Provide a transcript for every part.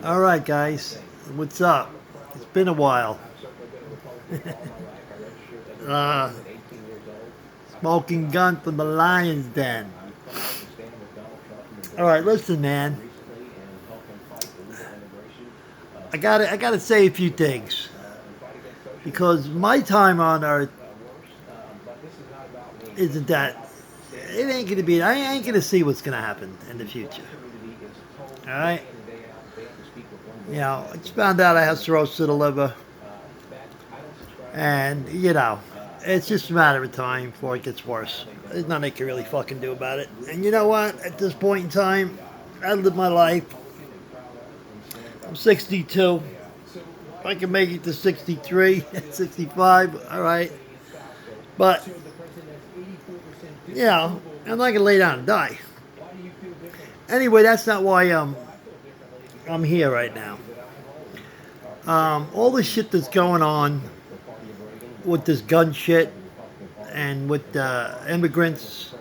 All right, guys, what's up? It's been a while. uh, Smoking gun from the lion's den. All right, listen, man. I gotta say a few things because my time on Earth isn't that. It ain't gonna be. I ain't gonna see what's gonna happen in the future. All right. I just found out I have cirrhosis of the liver, and it's just a matter of time before it gets worse. There's nothing they can really fucking do about it. And you know what? At this point in time, I live my life. I'm 62. If I can make it to 63, 65, all right. But, I'm not going to lay down and die. Anyway, that's not why I'm here right now. All the shit that's going on with this gun shit and with immigrants.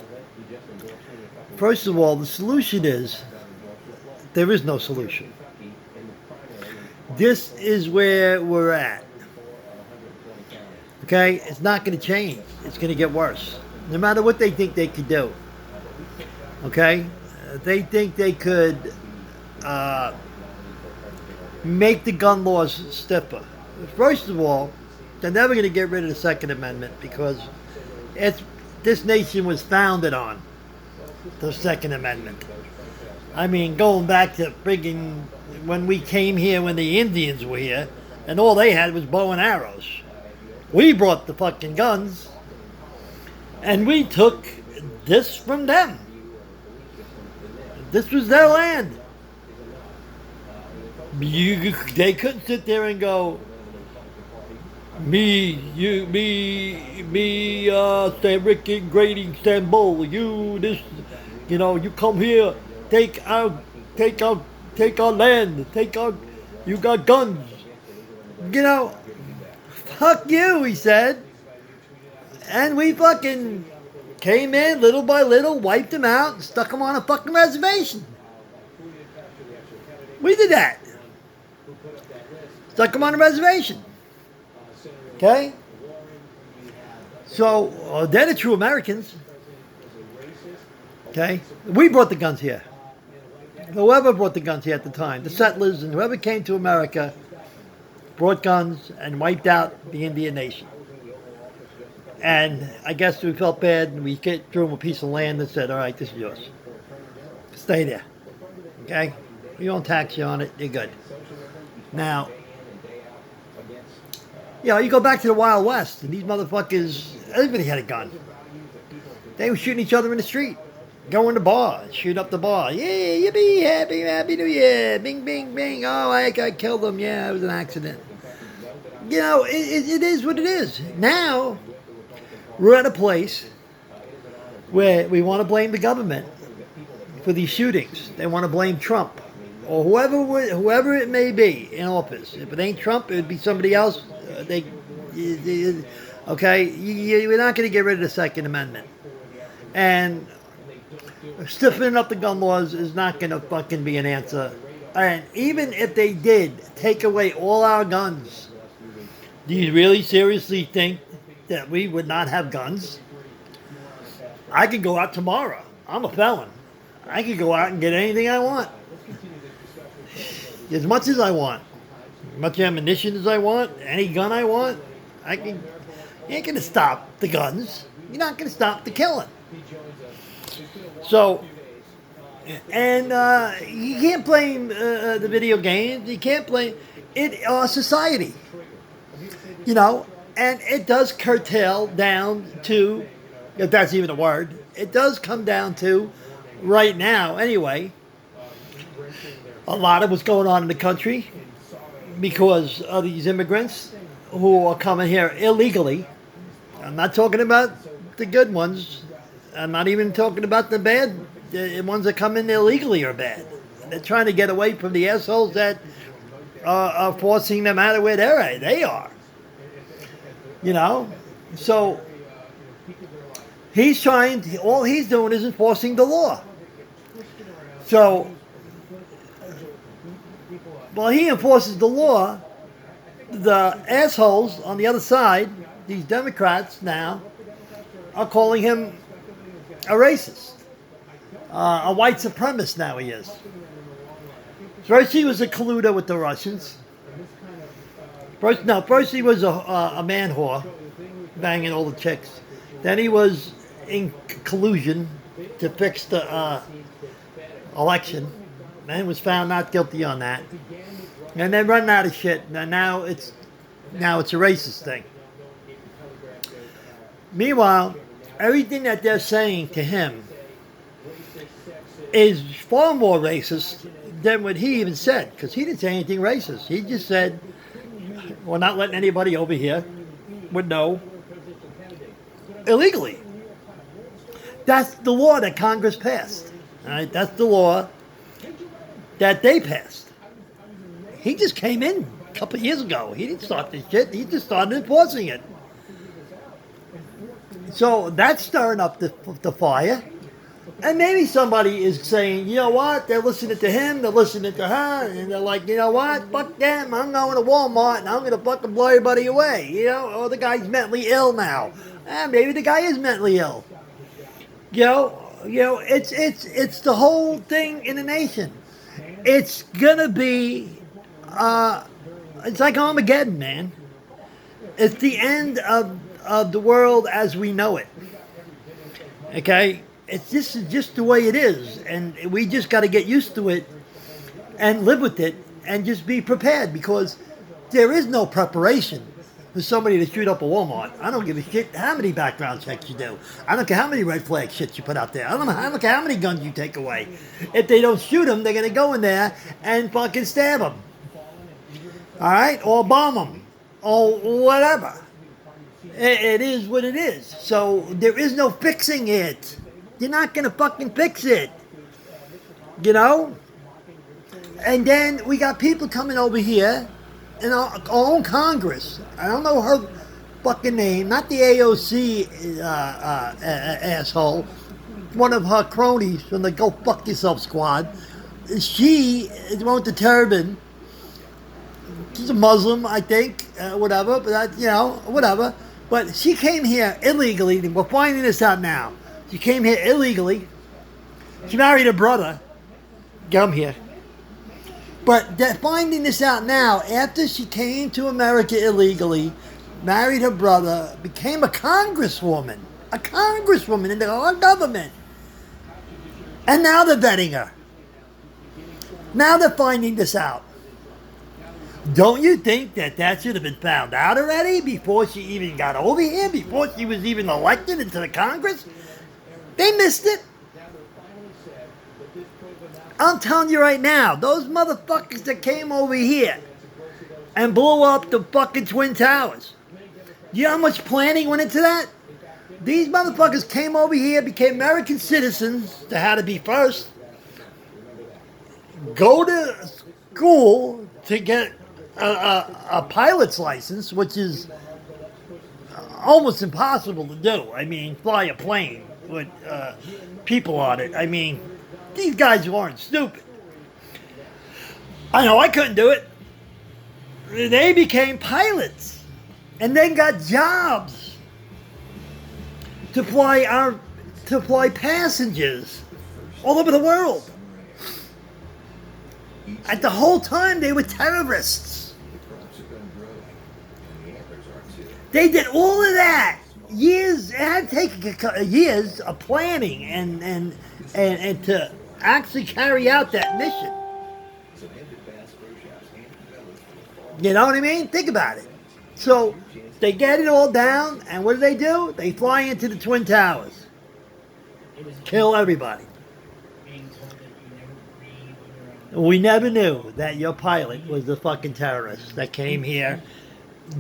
First of all, the solution is there is no solution. This is where we're at. Okay? It's not going to change. It's going to get worse. No matter what they think they could do. Okay? They think they could make the gun laws stiffer. First of all, they're never going to get rid of the Second Amendment because this nation was founded on the Second Amendment. I mean, going back to friggin' when we came here, when the Indians were here, and all they had was bow and arrows. We brought the fucking guns, and we took this from them. This was their land. They couldn't sit there and go, Ricky Grady Istanbul, you come here, take our land, you got guns. Fuck you, he said. And we fucking came in little by little, wiped them out, and stuck them on a fucking reservation. We did that. Stuck them on a reservation. Okay? So, they're the true Americans. Okay? We brought the guns here. Whoever brought the guns here at the time, the settlers and whoever came to America, brought guns and wiped out the Indian nation. And I guess we felt bad and we threw them a piece of land and said, all right, this is yours. Stay there. Okay? We don't tax you on it. You're good. Now, you go back to the Wild West, and these motherfuckers, everybody had a gun. They were shooting each other in the street. Go in the bar, shoot up the bar. Yeah, yippee, happy New Year. Bing, bing, bing. Oh, I killed them. Yeah, it was an accident. It is what it is. Now, we're at a place where we want to blame the government for these shootings. They want to blame Trump or whoever it may be in office. If it ain't Trump, it would be somebody else. We're not going to get rid of the Second Amendment. And stiffening up the gun laws is not going to fucking be an answer. And even if they did take away all our guns, do you really seriously think that we would not have guns? I could go out tomorrow. I'm a felon. I could go out and get anything I want. As much as I want. As much ammunition as I want. Any gun I want. You ain't going to stop the guns. You're not going to stop the killing. So, and you can't blame the video games. You can't blame our society. And it does curtail down to, if that's even a word, it does come down to, right now anyway, a lot of what's going on in the country because of these immigrants who are coming here illegally. I'm not talking about the good ones. I'm not even talking about the bad. The ones that come in illegally are bad. They're trying to get away from the assholes that are forcing them out of where they are. So all he's doing is enforcing the law. So while he enforces the law, the assholes on the other side, these Democrats now, are calling him a racist. A white supremacist now he is. First he was a colluder with the Russians. First he was a man whore, banging all the chicks. Then he was in collusion to fix the election. Then was found not guilty on that. And then running out of shit. And now it's a racist thing. Meanwhile, everything that they're saying to him is far more racist than what he even said, because he didn't say anything racist. He just said, we're not letting anybody over here with no illegally. That's the law that Congress passed. All right, that's the law that they passed. He just came in a couple of years ago. He didn't start this shit. He just started enforcing it. So that's stirring up the fire. And maybe somebody is saying, you know what, they're listening to him, they're listening to her, and they're like, you know what, fuck them, I'm going to Walmart and I'm going to fucking blow everybody away, you know, or the guy's mentally ill now. Maybe the guy is mentally ill. You know, it's the whole thing in the nation. It's going to be, it's like Armageddon, man. It's the end of the world as we know it. Okay? It's just the way it is, and we just got to get used to it and live with it and just be prepared, because there is no preparation for somebody to shoot up a Walmart. I don't give a shit how many background checks you do. I don't care how many red flag shits you put out there. I don't care how many guns you take away. If they don't shoot them, they're going to go in there and fucking stab them. All right? Or bomb them. Or whatever. It is what it is. So there is no fixing it. You're not going to fucking fix it. You know? And then we got people coming over here in our own Congress. I don't know her fucking name. Not the AOC asshole. One of her cronies from the Go Fuck Yourself squad. She is one with the turban. She's a Muslim, I think. Whatever. But, whatever. But she came here illegally. We're finding this out now. She came here illegally. She married her brother. Come here. But they're finding this out now after she came to America illegally, married her brother, became a congresswoman. A congresswoman in our government. And now they're vetting her. Now they're finding this out. Don't you think that should have been found out already before she even got over here? Before she was even elected into the Congress? They missed it. I'm telling you right now, those motherfuckers that came over here and blew up the fucking Twin Towers. You know how much planning went into that? These motherfuckers came over here, became American citizens. They had to be first. Go to school to get a pilot's license, which is almost impossible to do. I mean, fly a plane with people on it. I mean, these guys weren't stupid. I know I couldn't do it. They became pilots and then got jobs to fly passengers all over the world. At the whole time they were terrorists. They did all of that. Years, it had taken years of planning and to actually carry out that mission. You know what I mean? Think about it. So they get it all down, and what do? They fly into the Twin Towers. Kill everybody. We never knew that your pilot was the fucking terrorist that came here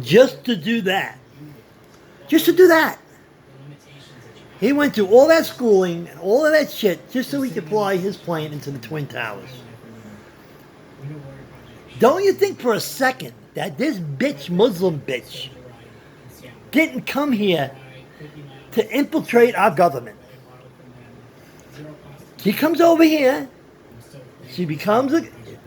just to do that. Just to do that. He went through all that schooling and all of that shit just so he could fly his plane into the Twin Towers. Don't you think for a second that this bitch, Muslim bitch, didn't come here to infiltrate our government? She comes over here. She becomes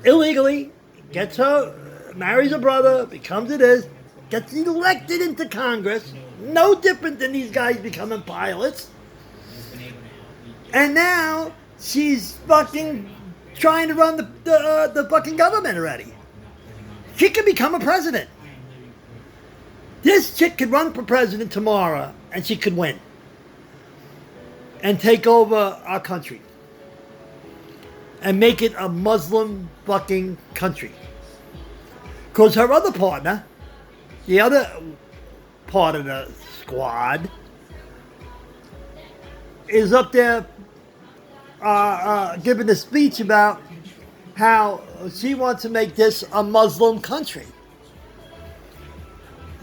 illegally, gets her, marries a brother, becomes it is, gets elected into Congress, no different than these guys becoming pilots. And now she's fucking trying to run the fucking government already. She could become a president. This chick could run for president tomorrow, and she could win. And take over our country. And make it a Muslim fucking country. Because her other partner, the other part of the squad, is up there giving a speech about how she wants to make this a Muslim country.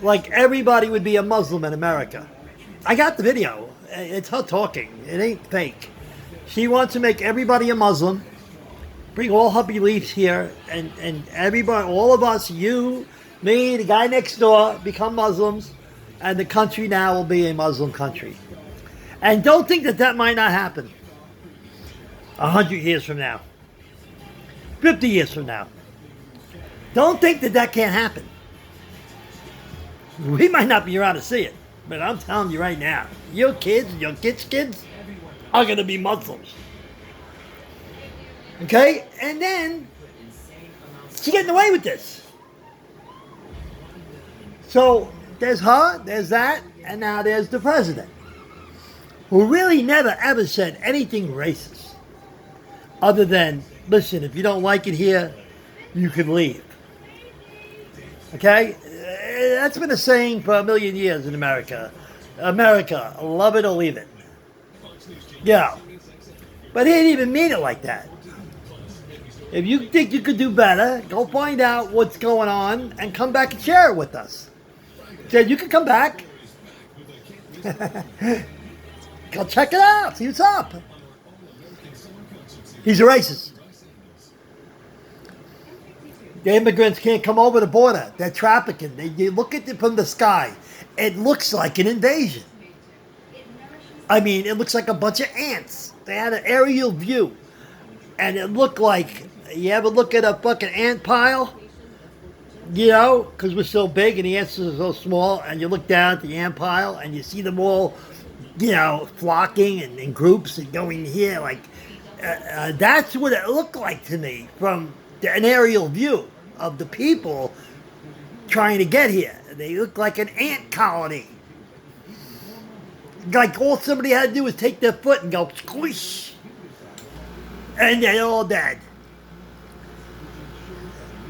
Like everybody would be a Muslim in America. I got the video. It's her talking. It ain't fake. She wants to make everybody a Muslim. Bring all her beliefs here. And everybody, all of us, you, me, the guy next door, become Muslims. And the country now will be a Muslim country. And don't think that that might not happen 100 years from now. 50 years from now. Don't think that that can't happen. We might not be around to see it, but I'm telling you right now, your kids, your kids are going to be Muslims. Okay? And then, she's getting away with this. So, there's her, there's that, and now there's the president, who really never ever said anything racist. Other than, listen, if you don't like it here, you can leave. Okay? That's been a saying for a million years in America. America, love it or leave it. Yeah. But he didn't even mean it like that. If you think you could do better, go find out what's going on and come back and share it with us. Said you can come back. Go check it out. See what's up. He's a racist. The immigrants can't come over the border. They're trafficking. They look at it from the sky. It looks like an invasion. I mean, it looks like a bunch of ants. They had an aerial view. And it looked like, you ever look at a fucking ant pile? You know, because we're so big and the ants are so small. And you look down at the ant pile and you see them all, you know, flocking and in groups and going here. Like, that's what it looked like to me from an aerial view of the people trying to get here. They look like an ant colony. Like all somebody had to do was take their foot and go squish. And they're all dead.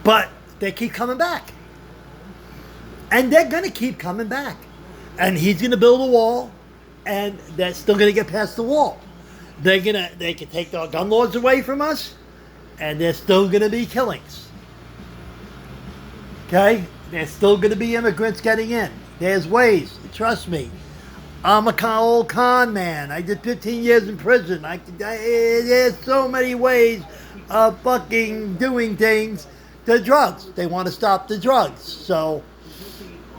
But they keep coming back. And they're going to keep coming back. And he's going to build a wall. And they're still going to get past the wall. They can take our gun laws away from us. And there's still going to be killings. Okay? There's still going to be immigrants getting in. There's ways. Trust me. I'm a old con man. I did 15 years in prison. There's so many ways of fucking doing things to drugs. They want to stop the drugs. So,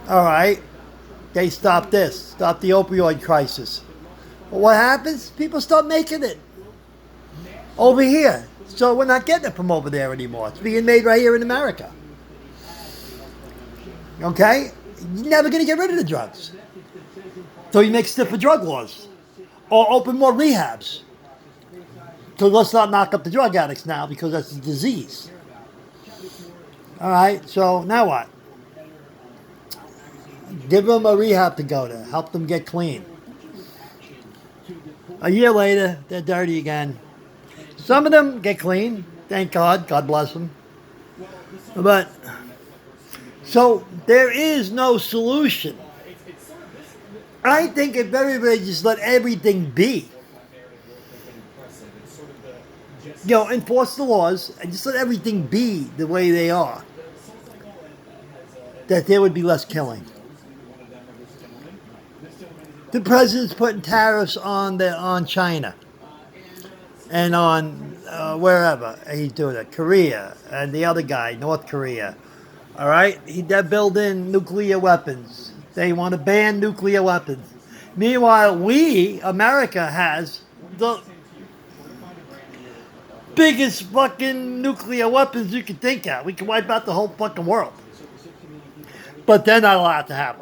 all right. They stop this. Stop the opioid crisis. But what happens? People start making it over here. So we're not getting it from over there anymore. It's being made right here in America. Okay? You're never going to get rid of the drugs. So you make stiffer drug laws. Or open more rehabs. So let's not knock up the drug addicts now because that's a disease. Alright, so now what? Give them a rehab to go to. Help them get clean. A year later, they're dirty again. Some of them get clean. Thank God. God bless them. But, so there is no solution. I think if everybody just let everything be, you know, enforce the laws and just let everything be the way they are, that there would be less killing. The president's putting tariffs on China and on wherever he's doing it, Korea and the other guy, North Korea. All right, they're building nuclear weapons. They want to ban nuclear weapons. Meanwhile, America has the biggest fucking nuclear weapons you can think of. We can wipe out the whole fucking world. But they're not allowed to have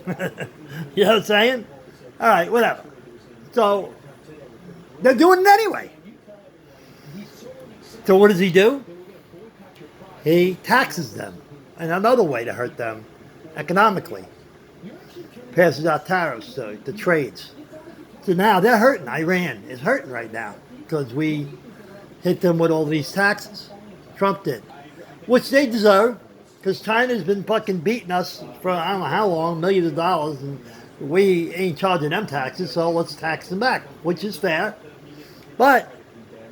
them. You know what I'm saying? All right, whatever. So, they're doing it anyway. So what does he do? He taxes them. And another way to hurt them economically. Passes out tariffs to trades. So now they're hurting. Iran is hurting right now because we hit them with all these taxes. Trump did. Which they deserve because China's been fucking beating us for I don't know how long, millions of dollars, and we ain't charging them taxes, so let's tax them back, which is fair. But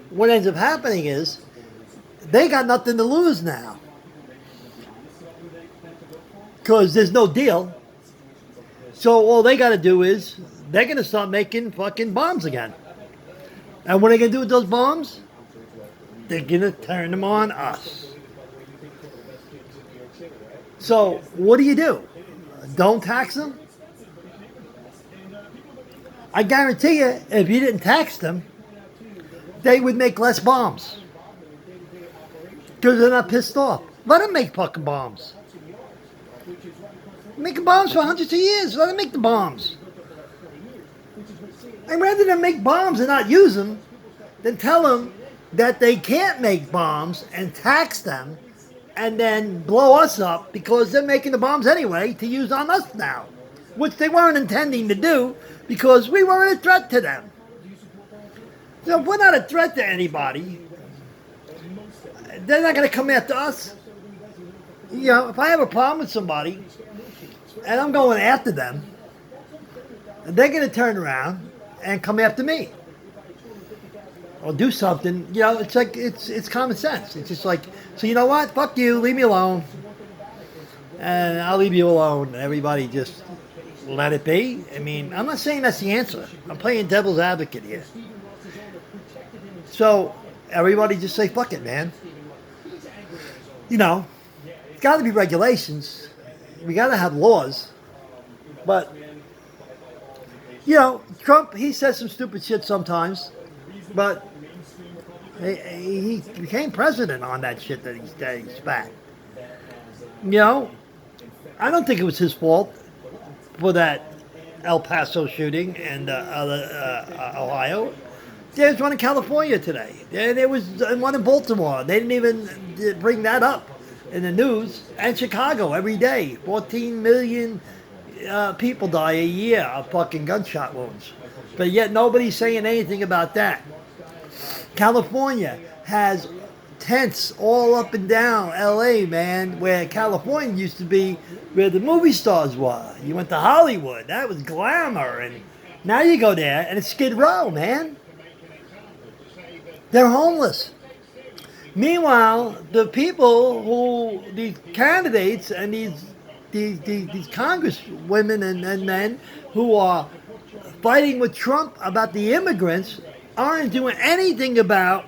what ends up happening is they got nothing to lose now because there's no deal. So all they got to do is they're going to start making fucking bombs again. And what are they going to do with those bombs? They're going to turn them on us. So what do? Don't tax them? I guarantee you, if you didn't tax them, they would make less bombs. Because they're not pissed off. Let them make fucking bombs. Making bombs for hundreds of years. Let them make the bombs. And rather than make bombs and not use them, then tell them that they can't make bombs and tax them and then blow us up because they're making the bombs anyway to use on us now. Which they weren't intending to do because we weren't a threat to them. So if we're not a threat to anybody, they're not going to come after us. You know, if I have a problem with somebody and I'm going after them, they're going to turn around and come after me or do something. You know, it's like it's common sense. It's just like, so you know what? Fuck you. Leave me alone, and I'll leave you alone. Everybody just let it be. I mean, I'm not saying that's the answer. I'm playing devil's advocate here. So everybody just say fuck it, man. You know, it's got to be regulations. We got to have laws. But, you know, Trump, he says some stupid shit sometimes. But he became president on that shit that he spat. You know, I don't think it was his fault for that El Paso shooting and Ohio. There was one in California today. And there was one in Baltimore. They didn't even bring that up in the news. And Chicago every day. 14 million people die a year of fucking gunshot wounds. But yet nobody's saying anything about that. California has tents all up and down LA, man, where California used to be where the movie stars were. You went to Hollywood. That was glamour. And now you go there and it's Skid Row, man. They're homeless. Meanwhile, the people who, these candidates and these congresswomen and men who are fighting with Trump about the immigrants aren't doing anything about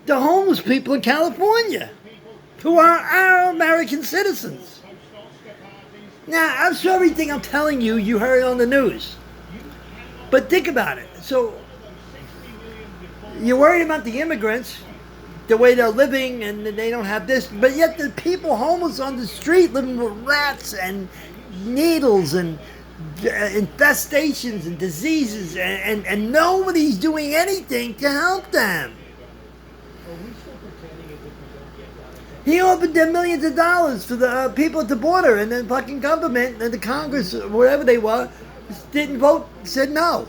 the homeless people in California who are our American citizens. Now, I'm sure everything I'm telling you, you heard on the news. But think about it. So, you're worried about the immigrants, the way they're living, and they don't have this, but yet the people homeless on the street living with rats and needles and infestations and diseases, and nobody's doing anything to help them. He offered them millions of dollars for the people at the border, and the fucking government and the Congress, whatever they were, didn't vote, said no.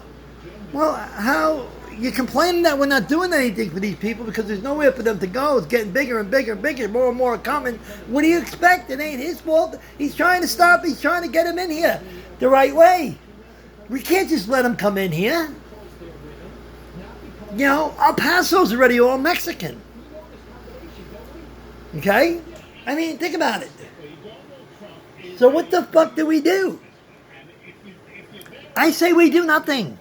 Well, how... You're complaining that we're not doing anything for these people because there's nowhere for them to go. It's getting bigger and bigger and bigger. More and more are coming. What do you expect? It ain't his fault. He's trying to stop. He's trying to get them in here the right way. We can't just let them come in here. You know, El Paso's already all Mexican. Okay? I mean, think about it. So what the fuck do we do? I say we do nothing.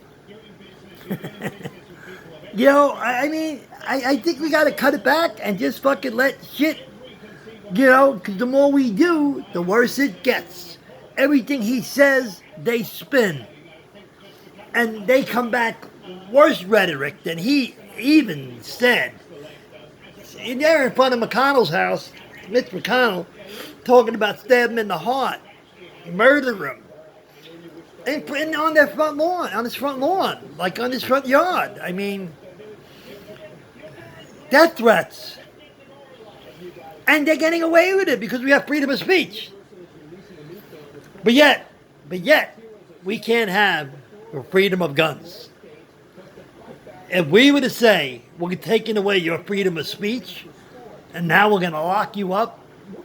You know, I mean, I think we got to cut it back and just fucking let shit, you know, because the more we do, the worse it gets. Everything he says, they spin. And they come back worse rhetoric than he even said, there in front of McConnell's house, Mitch McConnell, talking about stabbing him in the heart, murder him, and on their front lawn, on his front lawn, like on his front yard. I mean, death threats. And they're getting away with it because we have freedom of speech. But yet, we can't have freedom of guns. If we were to say, we're taking away your freedom of speech, and now we're going to lock you up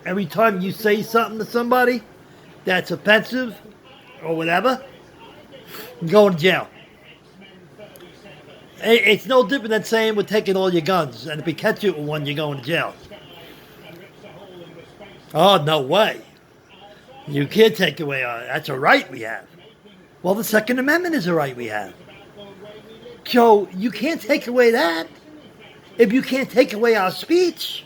every time you say something to somebody that's offensive or whatever, you're going to jail. It's no different than saying we're taking all your guns, and if we catch you with one, you're going to jail. Oh, no way. You can't take away our... That's a right we have. Well, the Second Amendment is a right we have. So you can't take away that if you can't take away our speech.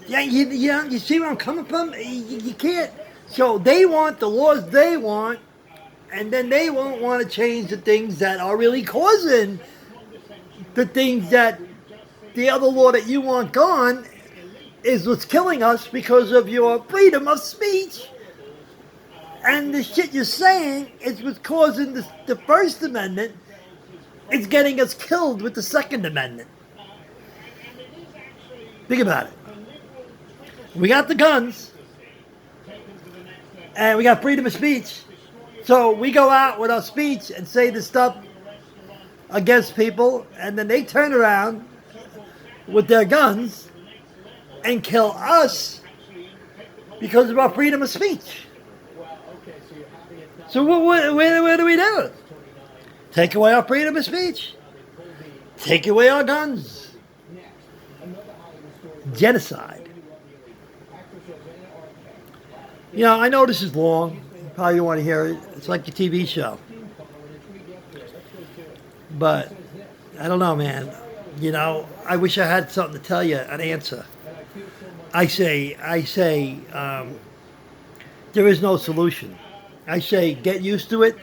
Yeah, you see where I'm coming from? You can't. So they want the laws they want, and then they won't want to change the things that are really causing the things that the other law that you want gone is what's killing us because of your freedom of speech. And the shit you're saying is what's causing the First Amendment. It's getting us killed with the Second Amendment. Think about it. We got the guns, and we got freedom of speech. So we go out with our speech and say this stuff against people, and then they turn around with their guns and kill us because of our freedom of speech. So where do we do it? Take away our freedom of speech. Take away our guns. Genocide. You know, I know this is long. You probably don't want to hear it. It's like a TV show. But, I don't know, man. You know, I wish I had something to tell you, an answer. I say, there is no solution. I say, get used to it,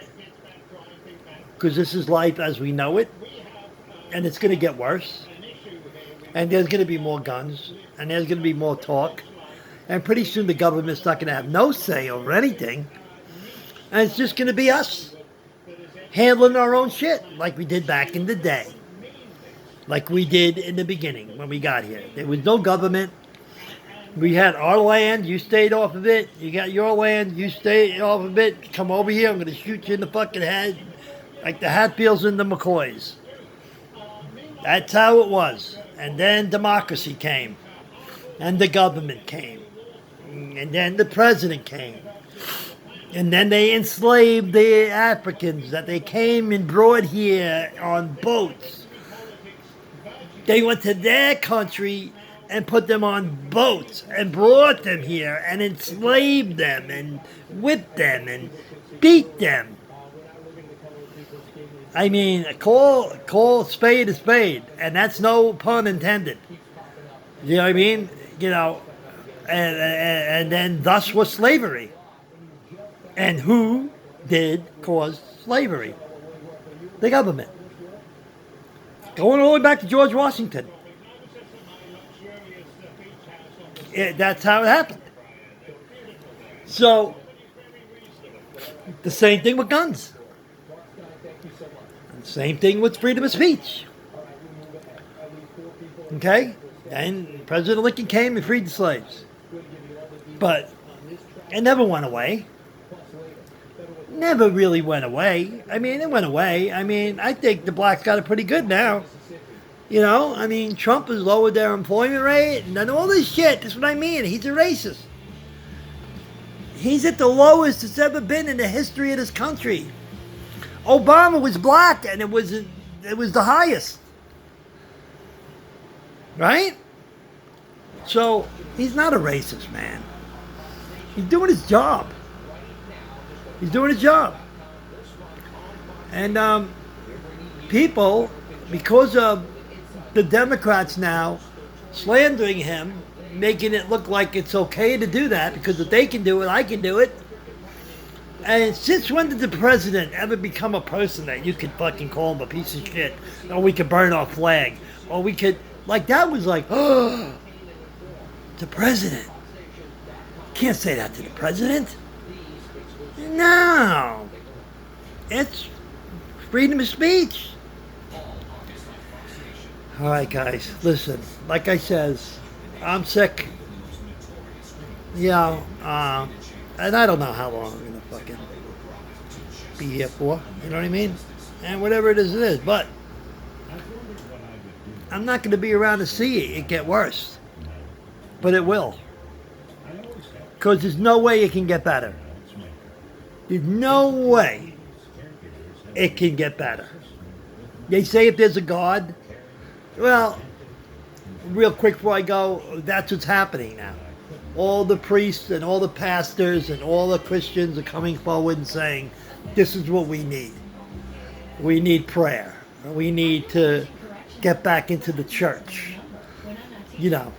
because this is life as we know it, and it's going to get worse, and there's going to be more guns, and there's going to be more talk, and pretty soon the government's not going to have no say over anything, and it's just going to be us handling our own shit, like we did back in the day, like we did in the beginning when we got here. There was no government. We had our land, you stayed off of it. You got your land, you stayed off of it. Come over here, I'm going to shoot you in the fucking head. Like the Hatfields and the McCoys. That's how it was. And then democracy came. And the government came. And then the president came. And then they enslaved the Africans that they came and brought here on boats. They went to their country and put them on boats and brought them here and enslaved them and whipped them and beat them. I mean, call spade a spade, and that's no pun intended. You know what I mean? You know, and then thus was slavery. And who did cause slavery? The government. Going all the way back to George Washington. That's how it happened. So, the same thing with guns. Same thing with freedom of speech. Okay? And President Lincoln came and freed the slaves. But it never went away. Never really went away. I mean, it went away. I mean, I think the blacks got it pretty good now. You know, I mean, Trump has lowered their employment rate and done all this shit. That's what I mean. He's a racist. He's at the lowest it's ever been in the history of this country. Obama was black and it was the highest. Right? So, he's not a racist, man. He's doing his job. He's doing his job. And people, because of the Democrats now slandering him, making it look like it's okay to do that, because if they can do it, I can do it. And since when did the president ever become a person that you could fucking call him a piece of shit? Or we could burn our flag? Or we could, like, that was like, oh, the president. Can't say that to the president. No. It's freedom of speech. All right, guys, listen. Like I says, I'm sick. You know, and I don't know how long I'm gonna fucking be here for. You know what I mean? And whatever it is. But I'm not gonna be around to see it get worse. But it will. Because there's no way it can get better. There's no way it can get better. They say if there's a God, well, real quick before I go, that's what's happening now. All the priests and all the pastors and all the Christians are coming forward and saying, this is what we need. We need prayer. We need to get back into the church. You know.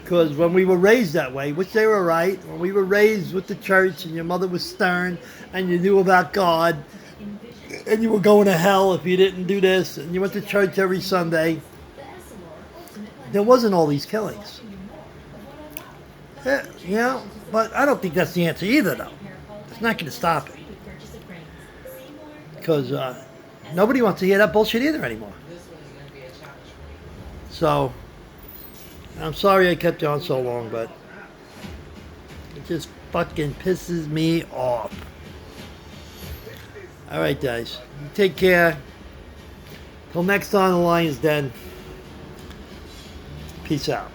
Because when we were raised that way, which they were right, when we were raised with the church and your mother was stern and you knew about God and you were going to hell if you didn't do this and you went to church every Sunday, there wasn't all these killings. You know, but I don't think that's the answer either, though. It's not going to stop it. Because nobody wants to hear that bullshit either anymore. So, I'm sorry I kept you on so long, but it just fucking pisses me off. All right, guys. You take care. Till next time, the Lion's Den. Peace out.